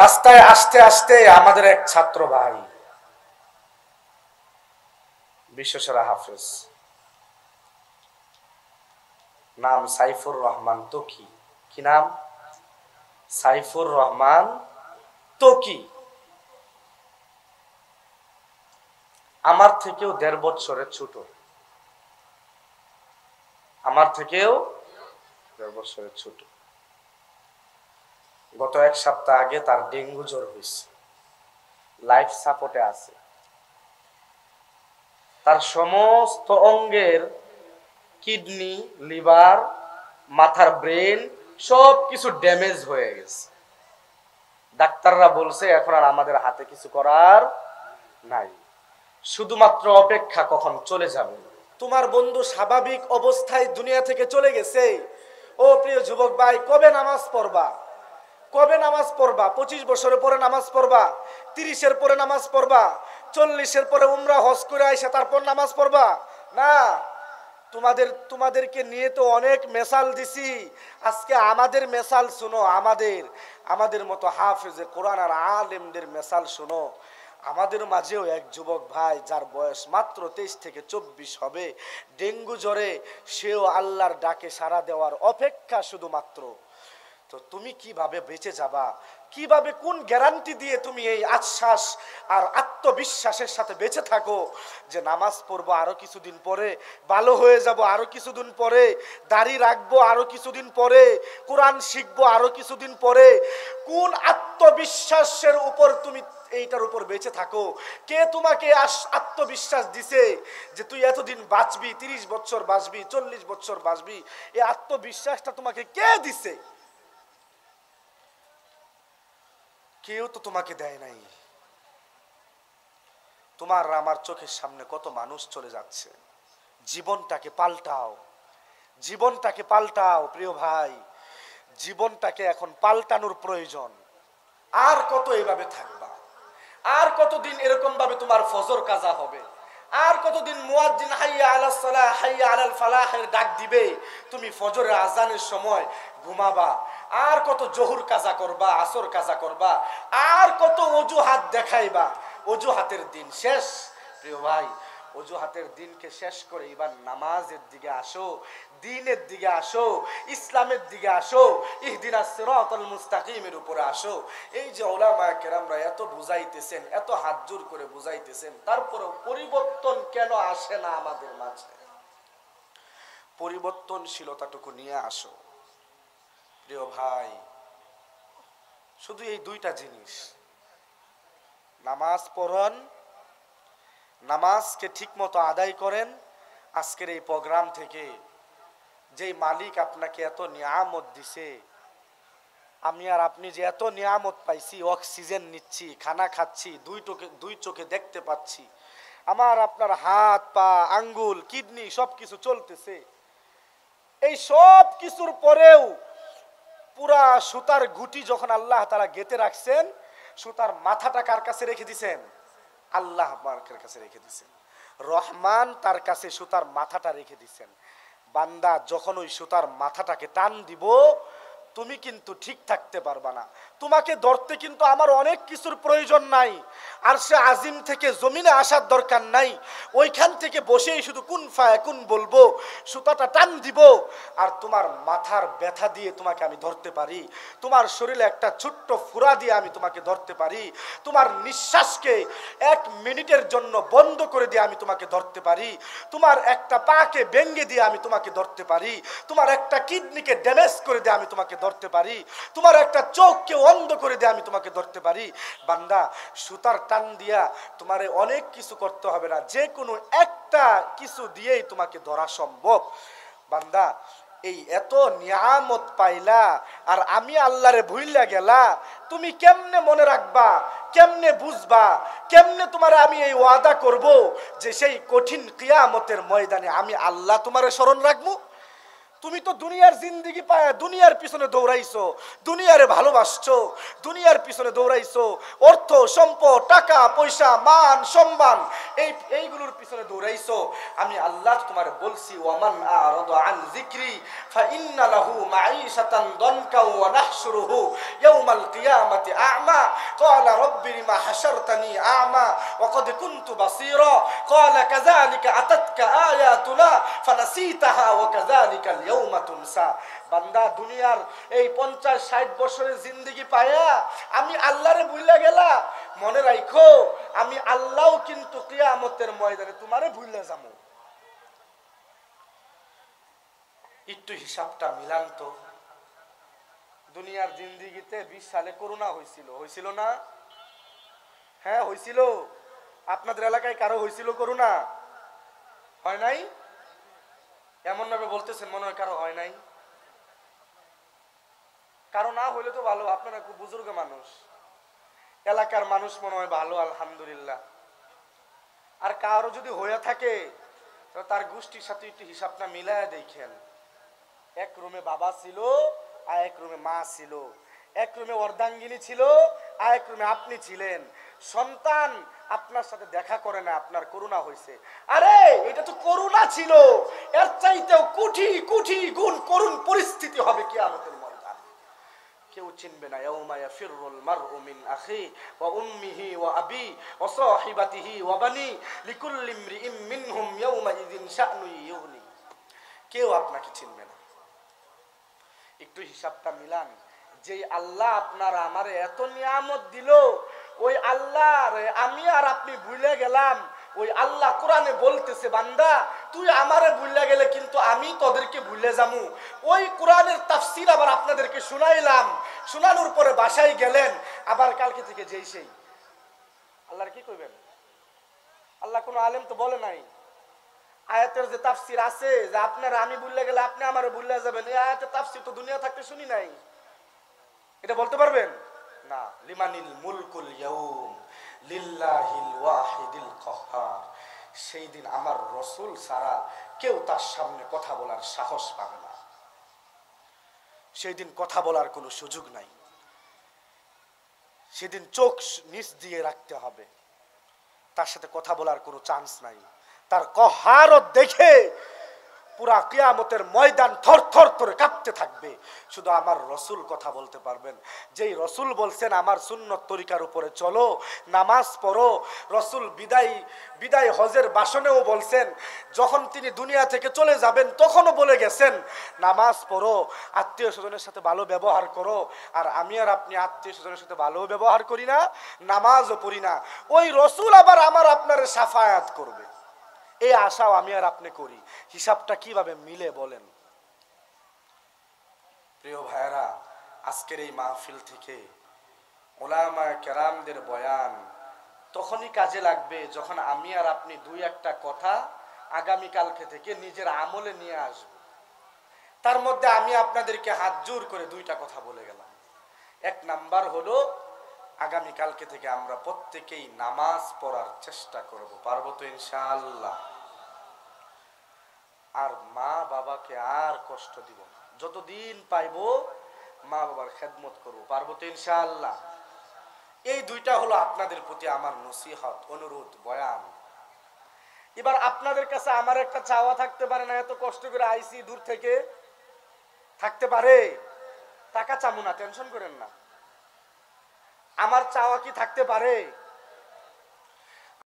রাস্তায় আসতে আসতে আমাদের এক ছাত্র ভাই, বিশ্বসেরা হাফেজ, নাম সাইফুর রহমান তকি। কি নাম? সাইফুর রহমান তকি। আমার থেকেও ১.৫ বছরের ছোট। আমার থেকেও ১.৫ বছরের ছোট। গত ১ সপ্তাহ আগে তার ডেঙ্গু জ্বর হয়েছে, লাইফ সাপোর্টে আছে। তার সমস্ত অঙ্গের কিডনি, লিভার, মাথার ব্রেন সবকিছু ড্যামেজ হয়ে গেছে। ডাক্তাররা বলছে এখন আর আমাদের হাতে কিছু করার নাই, শুধুমাত্র অপেক্ষা কখন চলে যাবে। তোমার বন্ধু স্বাভাবিক অবস্থায় দুনিয়া থেকে চলে গেছে। ও প্রিয় যুবক ভাই, কবে নামাজ পড়বা? কবে নামাজ পড়বা? ২৫ বছরের পরে নামাজ পড়বা? ৩০-এর পরে নামাজ পড়বা? ৪০-এর পরে উমরা হজ করে আইসা তারপর নামাজ পড়বা? না। তোমাদেরকে নিয়ে তো অনেক মেসাল দিছি, আজকে আমাদের মেসাল শুনো। আমাদের মতো হাফেজে কোরআন আর আলেমদের মেসাল শুনো। আমাদের মাঝেও এক যুবক ভাই, যার বয়স মাত্র ২৩ থেকে ২৪ হবে, ডেঙ্গু জ্বরে সেও আল্লাহর ডাকে সাড়া দেওয়ার অপেক্ষা শুধুমাত্র। তো তুমি কিভাবে বেঁচে যাবা? কিভাবে, কোন গ্যারান্টি দিয়ে তুমি এই আশ্বাস আর আত্মবিশ্বাসের সাথে বেঁচে থাকো যে নামাজ পড়বো আরো কিছুদিন পরে, ভালো হয়ে যাব আরো কিছুদিন পরে, দাড়ি রাখবো আরো কিছুদিন পরে, কোরআন শিখবো আরো কিছুদিন পরে? কোন আত্মবিশ্বাসের উপর তুমি এইটার উপর বেঁচে থাকো? কে তোমাকে আত্মবিশ্বাস দিছে যে তুই এতদিন বাঁচবি, ৩০ বছর বাঁচবি, ৪০ বছর বাঁচবি? এই আত্মবিশ্বাসটা তোমাকে কে দিছে? কেউ তো তোমাকে দেয় নাই। তোমার আমার চোখের সামনে কত মানুষ চলে যাচ্ছে। জীবনটাকে পাল্টাও, জীবনটাকে পাল্টাও প্রিয় ভাই, জীবনটাকে এখন পাল্টানোর প্রয়োজন। আর কত এইভাবে থাকবা? আর কতদিন এরকম ভাবে তোমার ফজর কাজা হবে? আর কতদিন মুয়াজ্জিন হাইয়া আলাস সালাহ হাইয়া আলাল ফালাহের ডাক দিবে, তুমি ফজরের আজানের সময় ঘুমাবা? আর কত জোহর কাজা করবা, আসর কাজা করবা? আর কত অজুহাত দেখাইবা? অজুহাতের দিন শেষ প্রিয় ভাই। অজুহাতের দিনকে শেষ করে এবার নামাজের দিকে আসো, দ্বীনের দিকে আসো, ইসলামের দিকে আসো, ইহদিনাস সিরাতাল মুস্তাকিমের উপরে আসো। এই যে উলামায়ে কেরামরা এত বুঝাইতেছেন, এত হাত জোর করে বুঝাইতেছেন, তারপরেও পরিবর্তন কেন আসে না আমাদের মাঝে? পরিবর্তনশীলতাটুকু নিয়ে আসো প্রিয় ভাই। শুধু এই দুইটা জিনিস, নামাজ পড়েন, নামাজকে ঠিক মতো আদায় করেন। আজকের এই প্রোগ্রাম থেকে যেই মালিক আপনাকে এত নিয়ামত দিছে, আমি আর আপনি যে এত নিয়ামত পাইছি, অক্সিজেন নিচ্ছি, খানা খাচ্ছি, দুই চোখে দেখতে পাচ্ছি, আমার আপনার হাত পা আঙ্গুল কিডনি সবকিছু চলতেছে, এই সব কিছুর পরেও পুরা সুতার গুটি যখন আল্লাহ তাআলা গেঁথে রাখছেন, সুতার মাথাটা কার কাছে রেখে দিছেন? আল্লাহ পাকের কাছে রেখে দিছেন। রহমান তার কাছে সুতার মাথাটা রেখে দিছেন। বান্দা যখন ওই সুতার মাথাটাকে টান দিব, তুমি কিন্তু ঠিক থাকতে পারবা না। তোমাকে ধরতে কিন্তু আমার অনেক কিছুর প্রয়োজন নাই। আর সে আজিম থেকে জমিনে আসার দরকার নাই, ওইখান থেকে বসেই শুধু কুন ফায়াকুন বলবো, সুতাটা টান দিব, আর তোমার মাথার ব্যথা দিয়ে তোমাকে আমি ধরতে পারি, তোমার শরীরে একটা ছোট্ট ফুরা দিয়ে আমি তোমাকে ধরতে পারি, তোমার নিঃশ্বাসকে 1 মিনিটের জন্য বন্ধ করে দিয়ে আমি তোমাকে ধরতে পারি, তোমার একটা পাকে ভেঙে দিয়ে আমি তোমাকে ধরতে পারি, তোমার একটা কিডনিকে ড্যামেজ করে দিয়ে আমি তোমাকে ধরতে পারি, তোমার একটা চোখকে অন্ধ করে দিয়ে আমি তোমাকে ধরতে পারি। বান্দা, সুতার টান দিয়া তোমারে অনেক কিছু করতে হবে না, যে কোনো একটা কিছু দিয়েই তোমাকে ধরা সম্ভব। বান্দা, এই এত নিয়ামত পাইলা আর আমি আল্লাহরে ভুইলা গেলা, তুমি কেমনে মনে রাখবা, কেমনে বুঝবা, কেমনে তোমারে আমি এই ওয়াদা করব যে সেই কঠিন কিয়ামতের ময়দানে আমি আল্লাহ তোমারে স্মরণ রাখবো? তুমি তো দুনিয়ার জিন্দেগি পায় দুনিয়ার পিছনে দৌড়াইছো, দুনিয়ারে ভালোবাসছো, দুনিয়ার পিছনে দৌড়াইছো, অর্থ সম্পদ টাকা পয়সা মান সম্মান এইগুলোর পিছনে দৌড়াইছো। আমি আল্লাহ তোমার বলছি ওয়ামান আরাদা আন যিকরি ফাইন্না লাহু মাঈশাতান দানকা ওয়া নাহশুরুহু ইয়াওমাল কিয়ামাতি আ'মা ক্বালা রাব্বি লিমা হাশারতানি আ'মা ওয়া ক্বাদ কুনতু বাসীরা ক্বালা কাযালিকা আতাতকা আয়াতুনা ফানাসিতাহা ওয়া কাযালিকা বান্দা দুনিয়ার এই 50-60 বছরের জিন্দেগি পায়া আমি আল্লাহরে ভুলে গেলা, মনে রাখো আমি আল্লাহও কিন্তু কিয়ামতের ময়দানে তোমারে ভুলে যাবো। একটু হিসাবটা মিলান তো। দুনিয়ার জিন্দেগিতে 20 সালে করোনা হয়েছিল না? হ্যাঁ হয়েছিল। আপনাদের এলাকায় কারো হয়েছিল করোনা? হয় নাই? এমন ভাবে বলতেছেন মনে হয় কারো হয় নাই। কারো না হইলে তো ভালো, আপনারা খুব বুজুর্গ মানুষ, এলাকার মানুষ মনে হয় ভালো আলহামদুলিল্লাহ। আর কারো যদি হয়ে থাকে তো তার গোষ্ঠীর সাথে একটু হিসাবটা মিলায় দেখেন। এক রুমে বাবা ছিল আর এক রুমে মা ছিল, এক রুমে অর্ধাঙ্গিনী ছিল আর এক রুমে আপনি ছিলেন। সন্তান আপনার সাথে দেখা করে না, আপনার করোনা হয়েছে। আরে এটা তো করোনা ছিল, এর চাইতেও কোটি কোটি গুণ করুণ পরিস্থিতি হবে কিয়ামতের ময়দানে। কেউ চিনবে না। ইয়াউমা ইয়াফিরুল মারউ মিন আখি ওয়া উম্মিহি ওয়া আবি ওয়া সাহিবাতিহি ওয়া বানি লিকুল্লি ইমরিইম মিনহুম ইয়াউমা ইযিন শা'নু ইউগনি। কেউ আপনাকে চিনবে না। একটু হিসাবটা মিলান। যে আল্লাহ আপনার আমারে এত নিয়ামত দিল, ওই আল্লাহ আমি আর আপনি ভুলে গেলাম। ওই আল্লাহ কোরআনে বলতেছে বান্দা তুই আমারে ভুলে গেলে কিন্তু আমি তোদেরকে ভুলে যামু। ওই কোরআনের তাফসীর আবার আপনাদেরকে শুনাইলাম, শোনানোর পরে বাসায় গেলেন, আবার কালকে থেকে যেই সেই। আল্লাহর কি কইবেন? আল্লাহ কোনো আলেম তো বলে নাই। আয়াতের যে তাফসীর আছে যে আপনারা আমি ভুলে গেলে আপনি আমারে ভুলে যাবেন, এই আয়াতের তাফসীর তো দুনিয়া থাকতে শুনি নাই। এটা বলতে পারবেন না? লিমানিল মুলকুল ইয়াউম লিল্লাহিল ওয়াহিদিল কাহ্হার। সেই দিন আমার রাসূল ছাড়া কেউ তার সামনে কথা বলার সাহস পাবে না। সেই দিন কথা বলার কোনো সুযোগ নাই। সেদিন চোখ নিচ দিয়ে রাখতে হবে, তার সাথে কথা বলার কোনো চান্স নাই। তার কহারত দেখে পুরা কিয়ামতের ময়দান থরথর করে কাঁপতে থাকবে। শুধু আমার রসুল কথা বলতে পারবেন। যেই রসুল বলছেন আমার সুন্নত তরিকার উপরে চলো, নামাজ পড়ো। রসুল বিদায় হজের ভাষণেও বলছেন, যখন তিনি দুনিয়া থেকে চলে যাবেন তখনও বলে গেছেন নামাজ পড়ো, আত্মীয় স্বজনের সাথে ভালো ব্যবহার করো। আর আমি আর আপনি আত্মীয় স্বজনের সাথে ভালো ব্যবহার করি না, নামাজও পড়ি না। ওই রসুল আবার আমার আপনার সাফায়াত করবে, এই আশাও আমি আর আপনি করি। হিসাবটা কিভাবে মিলে বলেন? প্রিয় ভাইরা, আজকের এই মাহফিল থেকে উলামা কেরামদের বয়ান তখনই কাজে লাগবে যখন আমি আর আপনি দুই একটা কথা আগামীকালকে থেকে নিজের আমলে নিয়ে আসব। তার মধ্যে আমি আপনাদেরকে হাত জোর করে দুইটা কথা বলে গেলাম। এক নাম্বার হলো আগামীকালকে থেকে আমরা প্রত্যেকেই নামাজ পড়ার চেষ্টা করব। পারবো তো ইনশাআল্লাহ? আর মা বাবাকে আর কষ্ট দিব না, যতদিন পাইবো মা বাবার খেদমত করবো। পারবো তো ইনশাআল্লাহ? এই দুইটা হলো আপনাদের প্রতি আমার নসিহত, অনুরোধ, বয়ান। এবার আপনাদের কাছে আমার একটা চাওয়া থাকতে পারে না? এত কষ্ট করে আইসি দূর থেকে, থাকতে পারে? টাকা চামু না, টেনশন করেন না। আমার চাওয়া কি থাকতে পারে?